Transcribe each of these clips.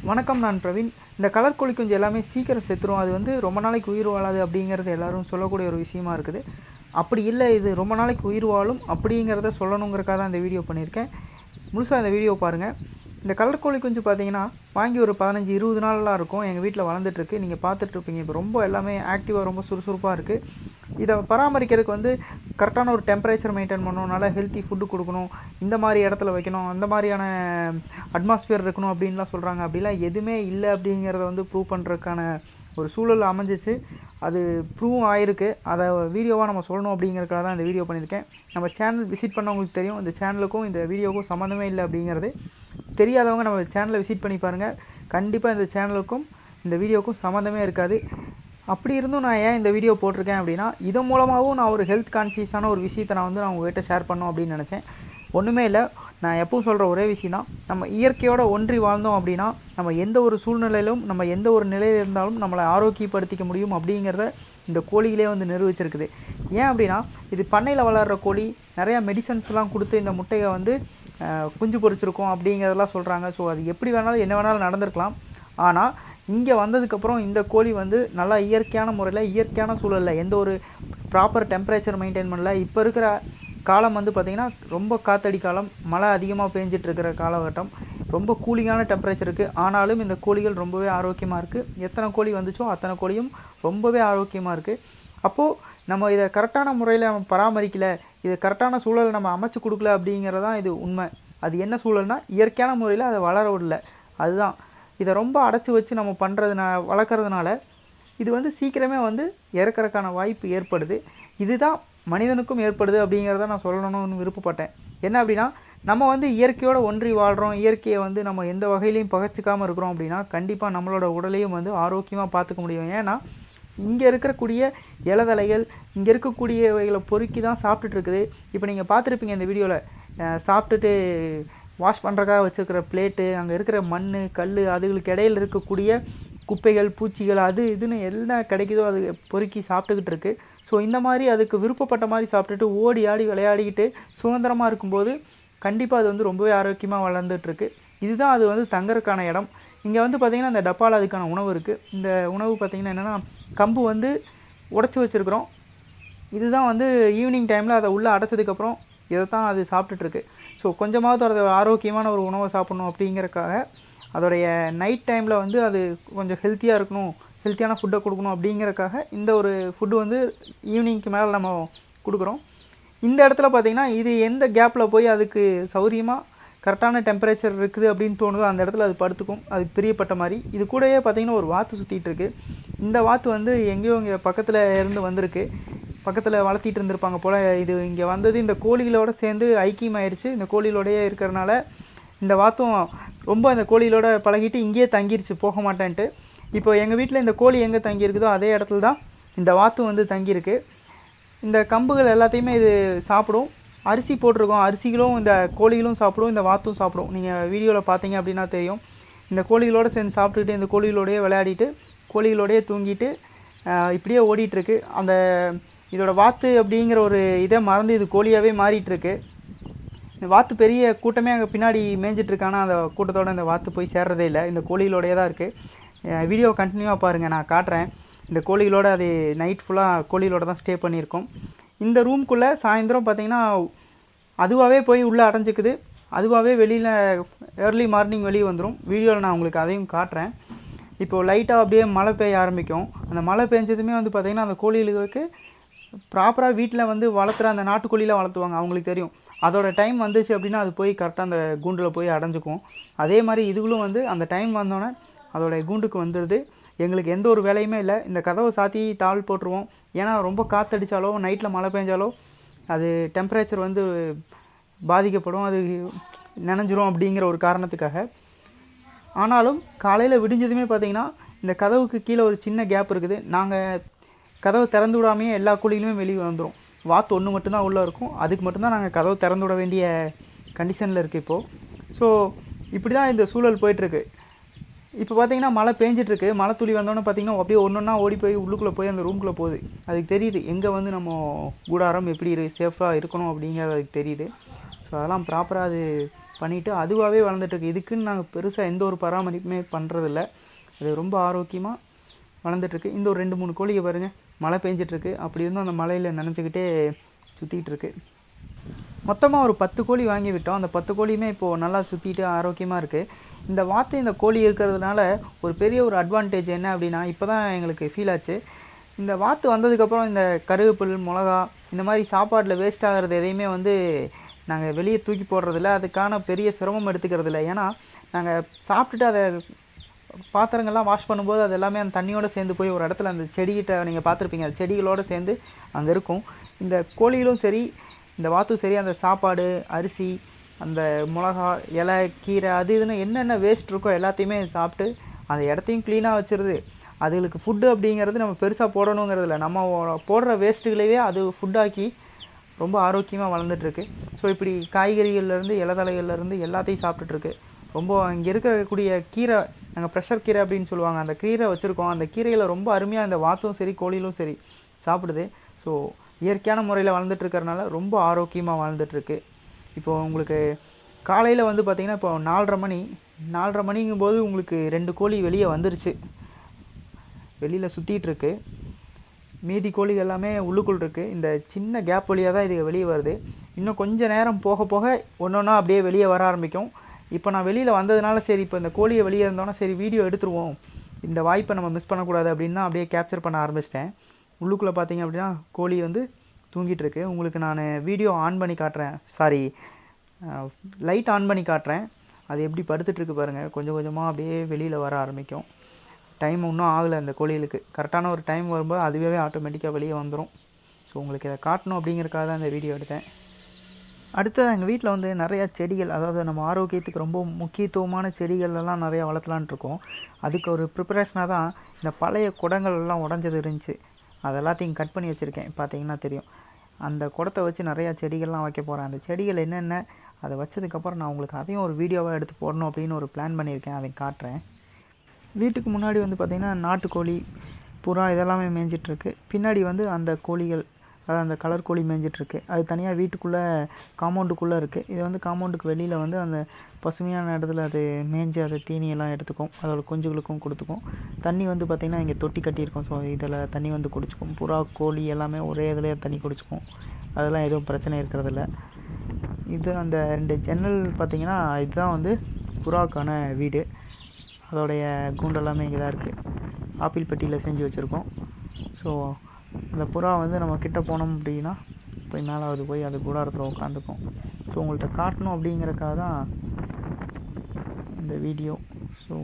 வணக்கம், நான் பிரவீன். இந்த கலர் கோழி குஞ்சு எல்லாமே சீக்கிரம் செத்துரும். அது வந்து ரொம்ப நாளைக்கு உயிர் வாழாது அப்படிங்கிறது எல்லாரும் சொல்லக்கூடிய ஒரு விஷயமா இருக்குது. அப்படி இல்லை, இது ரொம்ப நாளைக்கு உயிர் வாழும் அப்படிங்கிறத சொல்லணுங்கிறக்காக தான் இந்த வீடியோ பண்ணியிருக்கேன். முழுசாக இந்த வீடியோ பாருங்கள். இந்த கலர் கோழி குஞ்சு பார்த்தீங்கன்னா வாங்கி ஒரு 15-20 நாள்லாம் இருக்கும். எங்கள் வீட்டில் வளர்ந்துட்டுருக்கு. நீங்கள் பார்த்துட்ருப்பீங்க. இப்போ ரொம்ப எல்லாமே ஆக்டிவாக ரொம்ப சுறுசுறுப்பாக இருக்குது. இதை பராமரிக்கிறதுக்கு வந்து கரெக்டான ஒரு டெம்பரேச்சர் மெயின்டைன் பண்ணணும், நல்லா ஹெல்த்தி ஃபுட்டு கொடுக்கணும், இந்த மாதிரி இடத்துல வைக்கணும், அந்த மாதிரியான அட்மாஸ்பியர் இருக்கணும் அப்படின்லாம் சொல்கிறாங்க. அப்படிலாம் எதுவுமே இல்லை அப்படிங்கிறத வந்து ப்ரூவ் பண்ணுறதுக்கான ஒரு சூழல் அமைஞ்சிச்சு. அது ப்ரூவும் ஆயிருக்கு. அதை வீடியோவாக நம்ம சொல்லணும் அப்படிங்கிறதுக்காக தான் இந்த வீடியோ பண்ணியிருக்கேன். நம்ம சேனல் விசிட் பண்ணவங்களுக்கு தெரியும், இந்த சேனலுக்கும் இந்த வீடியோவுக்கும் சம்மந்தமே இல்லை அப்படிங்கிறது. தெரியாதவங்க நம்ம சேனலை விசிட் பண்ணி பாருங்கள். கண்டிப்பாக இந்த சேனலுக்கும் இந்த வீடியோவுக்கும் சம்மந்தமே இருக்காது. அப்படி இருந்தும் நான் ஏன் இந்த வீடியோ போட்டிருக்கேன் அப்படின்னா, இதன் மூலமாகவும் நான் ஒரு ஹெல்த் கான்சியஸான ஒரு விஷயத்தை நான் உங்கள்கிட்ட ஷேர் பண்ணோம் அப்படின்னு நினச்சேன். ஒன்றுமே இல்லை, நான் எப்பவும் சொல்கிற ஒரே விஷயம் தான், நம்ம இயற்கையோடு ஒன்றி வாழ்ந்தோம் அப்படின்னா நம்ம எந்த ஒரு சூழ்நிலையிலும், நம்ம எந்த ஒரு நிலையில் இருந்தாலும் நம்மளை ஆரோக்கியப்படுத்திக்க முடியும் அப்படிங்கிறத இந்த கோழிகளே வந்து நிரூபிச்சிருக்குது. ஏன் அப்படின்னா, இது பண்ணையில் வளர்கிற கோழி நிறையா மெடிசன்ஸ்லாம் கொடுத்து இந்த முட்டையை வந்து குஞ்சு பொரிச்சிருக்கோம் அப்படிங்கிறதெல்லாம் சொல்கிறாங்க. ஸோ அது எப்படி வேணாலும் என்ன வேணாலும் நடந்திருக்கலாம். ஆனால் இங்கே வந்ததுக்கப்புறம் இந்த கோழி வந்து நல்லா இயற்கையான முறையில், இயற்கையான சூழலில், எந்த ஒரு ப்ராப்பர் டெம்பரேச்சர் மெயின்டைன் பண்ணல. இப்போ இருக்கிற காலம் வந்து பார்த்திங்கன்னா ரொம்ப காற்றடி காலம், மழை அதிகமாக பேஞ்சிட்ருக்கிற காலகட்டம், ரொம்ப கூலிங்கான டெம்பரேச்சர் இருக்குது. ஆனாலும் இந்த கோழிகள் ரொம்பவே ஆரோக்கியமாக இருக்குது. எத்தனை கோழி வந்துச்சோ அத்தனை கோழியும் ரொம்பவே ஆரோக்கியமாக இருக்குது. அப்போது நம்ம இதை கரெக்டான முறையில் நம்ம பராமரிக்கலை, இது கரெக்டான சூழலை நம்ம அமைச்சு கொடுக்கல அப்படிங்கிறதான் இது உண்மை. அது என்ன சூழல்னால், இயற்கையான முறையில் அதை வளர விடல. அதுதான் இதை ரொம்ப அடைச்சி வச்சு நம்ம வளர்க்குறதுனால இது வந்து சீக்கிரமே வந்து இறக்கறதுக்கான வாய்ப்பு ஏற்படுது. இதுதான் மனிதனுக்கும் ஏற்படுது அப்படிங்கிறத நான் சொல்லணும்னு விருப்பப்பட்டேன். என்ன அப்படின்னா, நம்ம வந்து இயற்கையோடு ஒன்றி வாழ்கிறோம், இயற்கையை வந்து நம்ம எந்த வகையிலையும் பகைச்சிக்காமல் இருக்கிறோம் அப்படின்னா கண்டிப்பாக நம்மளோட உடலையும் வந்து ஆரோக்கியமாக பார்த்துக்க முடியும். ஏன்னா இங்கே இருக்கக்கூடிய இலதலைகள், இங்கே இருக்கக்கூடியவைகளை பொறுக்கி தான் சாப்பிட்டுட்ருக்குது. இப்போ நீங்கள் பார்த்துருப்பீங்க இந்த வீடியோவில், சாப்பிட்டுட்டு வாஷ் பண்ணுறக்காக வச்சுருக்கிற பிளேட்டு, அங்கே இருக்கிற மண், கல், அதுகளுக்கு இடையில் இருக்கக்கூடிய குப்பைகள், பூச்சிகள், அது இதுன்னு என்ன கிடைக்குதோ அது பொறுக்கி சாப்பிட்டுக்கிட்டு இருக்குது. ஸோ இந்த மாதிரி அதுக்கு விருப்பப்பட்ட மாதிரி சாப்பிட்டுட்டு ஓடி ஆடி விளையாடிக்கிட்டு சுதந்திரமாக இருக்கும்போது கண்டிப்பாக அது வந்து ரொம்பவே ஆரோக்கியமாக வளர்ந்துட்டுருக்கு. இதுதான் அது வந்து தங்கறதுக்கான இடம். இங்கே வந்து பார்த்திங்கன்னா இந்த டப்பாவில் அதுக்கான உணவு இருக்குது. இந்த உணவு பார்த்திங்கன்னா என்னென்னா, கம்பு வந்து உடச்சி வச்சுருக்குறோம். இதுதான் வந்து ஈவினிங் டைமில் அதை உள்ளே அடைச்சதுக்கப்புறம் இதை தான் அது சாப்பிட்டுட்ருக்கு. ஸோ கொஞ்சமாவது அது ஆரோக்கியமான ஒரு உணவை சாப்பிட்ணும் அப்படிங்கிறக்காக, அதோடைய நைட் டைமில் வந்து அது கொஞ்சம் ஹெல்த்தியாக இருக்கணும், ஹெல்த்தியான ஃபுட்டை கொடுக்கணும் அப்படிங்கிறக்காக இந்த ஒரு ஃபுட்டு வந்து ஈவினிங்க்கு மேலே நம்ம கொடுக்குறோம். இந்த இடத்துல பார்த்திங்கன்னா இது எந்த கேப்பில் போய் அதுக்கு சௌரியமாக கரெக்டான டெம்பரேச்சர் இருக்குது அப்படின்னு தோணுதோ அந்த இடத்துல அது படுத்துக்கும், அதுக்கு பிரியப்பட்ட மாதிரி. இது கூடயே பார்த்திங்கன்னா ஒரு வாத்து சுற்றிட்டு இருக்குது. இந்த வாத்து வந்து எங்கேயோ இங்கே பக்கத்தில் இருந்து வந்திருக்கு, பக்கத்தில் வளர்த்திட்டு இருந்திருப்பாங்க போல். இது இங்கே வந்தது இந்த கோழிகளோடு சேர்ந்து ஐக்கியமாயிடுச்சு. இந்த கோழிகளோடையே இருக்கிறனால இந்த வாத்தும் ரொம்ப இந்த கோழிகளோட பழகிட்டு இங்கேயே தங்கிருச்சு, போக மாட்டேன்ட்டு. இப்போ எங்கள் வீட்டில் இந்த கோழி எங்கே தங்கியிருக்குதோ அதே இடத்துல தான் இந்த வாத்தும் வந்து தங்கியிருக்கு. இந்த கம்புகள் எல்லாத்தையுமே இது சாப்பிடும். அரிசி போட்டிருக்கோம், அரிசிகளும் இந்த கோழிகளும் சாப்பிடும், இந்த வாத்தும் சாப்பிடும். நீங்கள் வீடியோவில் பார்த்தீங்க அப்படின்னா தெரியும். இந்த கோழிகளோடு சேர்ந்து சாப்பிட்டுக்கிட்டு, இந்த கோழிகளோடையே விளையாடிட்டு, கோழிகளோடையே தூங்கிட்டு இப்படியே ஓடிட்டுருக்கு. அந்த இதோட வாத்து அப்படிங்கிற ஒரு இதை மறந்து இது கோழியாகவே மாறிட்டுருக்கு. இந்த வாத்து பெரிய கூட்டமே அங்கே பின்னாடி மேய்ஞ்சிட்ருக்கானா அந்த கூட்டத்தோடு இந்த வாத்து போய் சேர்றதே இல்லை, இந்த கோழிகளோடையே தான் இருக்குது. வீடியோ கண்டினியூவாக பாருங்கள், நான் காட்டுறேன். இந்த கோழிகளோடு அது நைட் ஃபுல்லாக கோழிகளோடு தான் ஸ்டே பண்ணியிருக்கோம். இந்த ரூம்குள்ளே சாயந்தரம் பார்த்திங்கன்னா அதுவாகவே போய் உள்ளே அடைஞ்சிக்குது. அதுவாகவே வெளியில் ஏர்லி மார்னிங் வெளியே வந்துடும். வீடியோவில் நான் உங்களுக்கு அதையும் காட்டுறேன். இப்போது லைட்டாக அப்படியே மழை பெய்ய ஆரம்பிக்கும். அந்த மழை பெஞ்சதுமே வந்து பார்த்திங்கன்னா அந்த கோழிகளுக்கு ப்ராப்பராக வீட்டில் வந்து வளர்த்துற அந்த நாட்டுக்கோழியில் வளர்த்துவாங்க, அவங்களுக்கு தெரியும். அதோட டைம் வந்துச்சு அப்படின்னா அது போய் கரெக்டாக அந்த கூண்டில் போய் அடைஞ்சிக்கும். அதே மாதிரி இதுகளும் வந்து அந்த டைம் வந்தோடனே அதோடைய கூண்டுக்கு வந்துடுது. எங்களுக்கு எந்த ஒரு வேலையுமே இல்லை. இந்த கதவை சாத்தி தாள் போட்டுருவோம். ஏன்னா ரொம்ப காற்றடித்தாலோ நைட்டில் மழை பெஞ்சாலோ அது டெம்பரேச்சர் வந்து பாதிக்கப்படும், அது நனைஞ்சிரும் அப்படிங்கிற ஒரு காரணத்துக்காக. ஆனாலும் காலையில் விடிஞ்சதுமே பார்த்திங்கன்னா இந்த கதவுக்கு கீழே ஒரு சின்ன கேப் இருக்குது. நாங்கள் கதவை திறந்து விடாமையே எல்லா கோழிகளுமே வெளியே வந்துடும். வாத்து ஒன்று மட்டும்தான் உள்ளே இருக்கும், அதுக்கு மட்டும்தான் நாங்கள் கதவை திறந்து விட வேண்டிய கண்டிஷனில் இருக்குது இப்போது. ஸோ இப்படி தான் இந்த சூழல் போயிட்டுருக்கு. இப்போ பார்த்திங்கன்னா மழை பேஞ்சிட்ருக்கு. மழை துளி வந்தோன்னே பார்த்திங்கன்னா அப்படியே ஒன்று ஒன்றா ஓடி போய் உள்ளுக்குள்ளே போய் அந்த ரூம்குள்ளே போகுது. அதுக்கு தெரியுது எங்கே வந்து நம்ம கூடாரம் எப்படி சேஃபாக இருக்கணும் அப்படிங்கிறது அதுக்கு தெரியுது. ஸோ அதெல்லாம் ப்ராப்பராக அது பண்ணிவிட்டு அதுவாகவே வளர்ந்துட்டுருக்கு. இதுக்குன்னு நாங்கள் பெருசாக எந்த ஒரு பராமரிப்புமே பண்ணுறதில்ல. அது ரொம்ப ஆரோக்கியமாக வளர்ந்துட்டுருக்கு. இந்த ஒரு 2 3 கோழியை பாருங்கள், மழை பெஞ்சிட்ருக்கு. அப்படி இருந்தும் அந்த மழையில் நனைஞ்சிக்கிட்டே சுற்றிட்டுருக்கு. மொத்தமாக ஒரு 10 கோழி வாங்கி விட்டோம். அந்த 10 கோழியுமே இப்போது நல்லா சுற்றிட்டு ஆரோக்கியமாக இருக்குது. இந்த வாத்து இந்த கோழி இருக்கிறதுனால ஒரு பெரிய ஒரு அட்வான்டேஜ் என்ன அப்படின்னா, இப்போ தான் எங்களுக்கு ஃபீல் ஆச்சு. இந்த வாத்து வந்ததுக்கப்புறம் இந்த கருவேப்பில், மிளகா இந்த மாதிரி சாப்பாட்டில் வேஸ்ட் ஆகிறது எதையுமே வந்து நாங்கள் வெளியே தூக்கி போடுறதில்ல. அதுக்கான பெரிய சிரமம் எடுத்துக்கிறதில்ல. ஏன்னா நாங்கள் சாப்பிட்டுட்டு அதை பாத்திரங்கள்லாம் வாஷ் பண்ணும்போது அது எல்லாமே அந்த தண்ணியோடு சேர்ந்து போய் ஒரு இடத்துல அந்த செடிகிட்ட நீங்கள் பார்த்துருப்பீங்க, அந்த செடிகளோடு சேர்ந்து அங்கே இருக்கும். இந்த கோழிகளும் சரி, இந்த வாத்தும் சரி, அந்த சாப்பாடு, அரிசி, அந்த மிளகா, இலை, கீரை, அது இதுன்னு என்னென்ன வேஸ்ட் இருக்கோ எல்லாத்தையுமே சாப்பிட்டு அந்த இடத்தையும் க்ளீனாக வச்சுருது. அதுகளுக்கு ஃபுட்டு அப்படிங்கிறது நம்ம பெருசாக போடணுங்கிறது இல்லை. நம்ம போடுற வேஸ்ட்டுகளையே அது ஃபுட்டாக்கி ரொம்ப ஆரோக்கியமாக வளர்ந்துட்டுருக்கு. ஸோ இப்படி காய்கறிகள்லேருந்து, இலைதழைகள்லேருந்து எல்லாத்தையும் சாப்பிட்டுட்ருக்கு. ரொம்ப இங்கே இருக்கக்கூடிய கீரை, நாங்கள் ப்ரெஷர் கீரை அப்படின்னு சொல்லுவாங்க, அந்த கீரை வச்சுருக்கோம். அந்த கீரையில் ரொம்ப அருமையாக இந்த வாத்தும் சரி, கோழிலும் சரி சாப்பிடுது. ஸோ இயற்கையான முறையில் வளர்ந்துட்டுருக்கறனால ரொம்ப ஆரோக்கியமாக வாழ்ந்துட்டுருக்கு. இப்போது உங்களுக்கு காலையில் வந்து பார்த்திங்கன்னா, இப்போ 4:30 மணிங்கும்போது உங்களுக்கு 2 கோழி வெளியே வந்துருச்சு, வெளியில் சுற்றிட்டுருக்கு. மீதி கோழிகள் எல்லாமே உள்ளுக்குள் இருக்குது. இந்த சின்ன கேப் வழியாக தான் இது வெளியே வருது. இன்னும் கொஞ்சம் நேரம் போக போக ஒன்று ஒன்றா அப்படியே வெளியே வர ஆரம்பிக்கும். இப்போ நான் வெளியில் வந்ததுனால சரி, இப்போ இந்த கோழியை வெளியே இருந்தோன்னா சரி வீடியோ எடுத்துருவோம், இந்த வாய்ப்பை நம்ம மிஸ் பண்ணக்கூடாது அப்படின்னு தான் அப்படியே கேப்சர் பண்ண ஆரம்பிச்சிட்டேன். உள்ளுக்குள்ளே பார்த்தீங்க அப்படின்னா கோழி வந்து தூங்கிட்டுருக்கு. உங்களுக்கு நான் வீடியோ ஆன் பண்ணி காட்டுறேன், சாரி லைட் ஆன் பண்ணி காட்டுறேன். அது எப்படி படுத்துட்ருக்கு பாருங்கள். கொஞ்சம் கொஞ்சமாக அப்படியே வெளியில் வர ஆரம்பிக்கும். டைம் இன்னும் ஆகலை அந்த கோழிகளுக்கு. கரெக்டான ஒரு டைம் வரும்போது அதுவே ஆட்டோமேட்டிக்காக வெளியே வந்துடும். ஸோ உங்களுக்கு இதை காட்டணும் அப்படிங்கிறக்காக தான் இந்த வீடியோ எடுத்தேன். அடுத்தது எங்கள் வீட்டில் வந்து நிறையா செடிகள், அதாவது நம்ம ஆரோக்கியத்துக்கு ரொம்ப முக்கியத்துவமான செடிகள்லாம் நிறையா வளர்த்தலான் இருக்கோம். அதுக்கு ஒரு ப்ரிப்பரேஷனாக தான் இந்த பழைய குடங்கள் எல்லாம் உடஞ்சது இருந்துச்சு, அது எல்லாத்தையும் கட் பண்ணி வச்சுருக்கேன். பார்த்தீங்கன்னா தெரியும். அந்த குடத்தை வச்சு நிறையா செடிகள்லாம் வைக்க போகிறேன். அந்த செடிகள் என்னென்ன, அதை வச்சதுக்கப்புறம் நான் உங்களுக்கு அதையும் ஒரு வீடியோவாக எடுத்து போடணும் அப்படின்னு ஒரு பிளான் பண்ணியிருக்கேன். அதை காட்டுறேன். வீட்டுக்கு முன்னாடி வந்து பார்த்திங்கன்னா நாட்டுக்கோழி, புறா இதெல்லாமே மேய்ஞ்சிட்ருக்கு. பின்னாடி வந்து அந்த கோழிகள், அதாவது அந்த கலர் கோழி மேய்ஞ்சிட்ருக்கு. அது தனியாக வீட்டுக்குள்ளே காம்பவுண்டுக்குள்ளே இருக்குது. இது வந்து காம்பவுண்டுக்கு வெளியில் வந்து அந்த பசுமையான இடத்துல அது மேய்ஞ்சி அதை தீனியெல்லாம் எடுத்துக்கும், அதோட குஞ்சுகளுக்கும் கொடுத்துக்கும். தண்ணி வந்து பார்த்திங்கன்னா இங்கே தொட்டி கட்டியிருக்கோம். ஸோ இதில் தண்ணி வந்து குடிச்சிக்கும். புறா, கோழி எல்லாமே ஒரே இதில் தண்ணி குடிச்சிக்கும். அதெல்லாம் எதுவும் பிரச்சனை இருக்கிறதில்ல. இது அந்த 2 ஜன்னல் பார்த்திங்கன்னா இதுதான் வந்து புறாவுக்கான வீடு. அதோடைய கூண்டெல்லாமே இங்கே தான் இருக்குது. ஆப்பிள் பெட்டியில் செஞ்சு வச்சுருக்கோம். ஸோ அந்த புறா வந்து நம்ம கிட்டே போனோம் அப்படின்னா போய் மேலே அது போய் அது கூடாரத்தில் உட்காந்துக்கும். ஸோ உங்கள்கிட்ட காட்டணும் அப்படிங்கிறக்காக தான் இந்த வீடியோ. ஸோ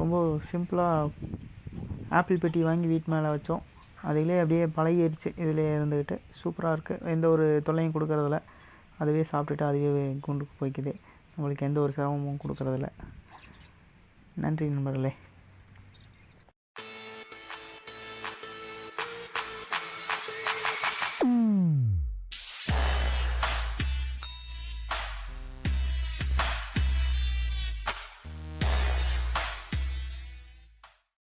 ரொம்ப சிம்பிளாக ஆப்பிள் பெட்டி வாங்கி வீட்டு மேலே வச்சோம். அதிலே அப்படியே பழகிடுச்சு, இதிலே இருந்துக்கிட்டு சூப்பராக இருக்குது. எந்த ஒரு தொல்லையும் கொடுக்கறதில்ல. அதுவே சாப்பிட்டுட்டு அதுவே கூண்டுக்கு போய்க்குது. நம்மளுக்கு எந்த ஒரு சிரமமும் கொடுக்கறதில்ல. நன்றி நண்பர்களே.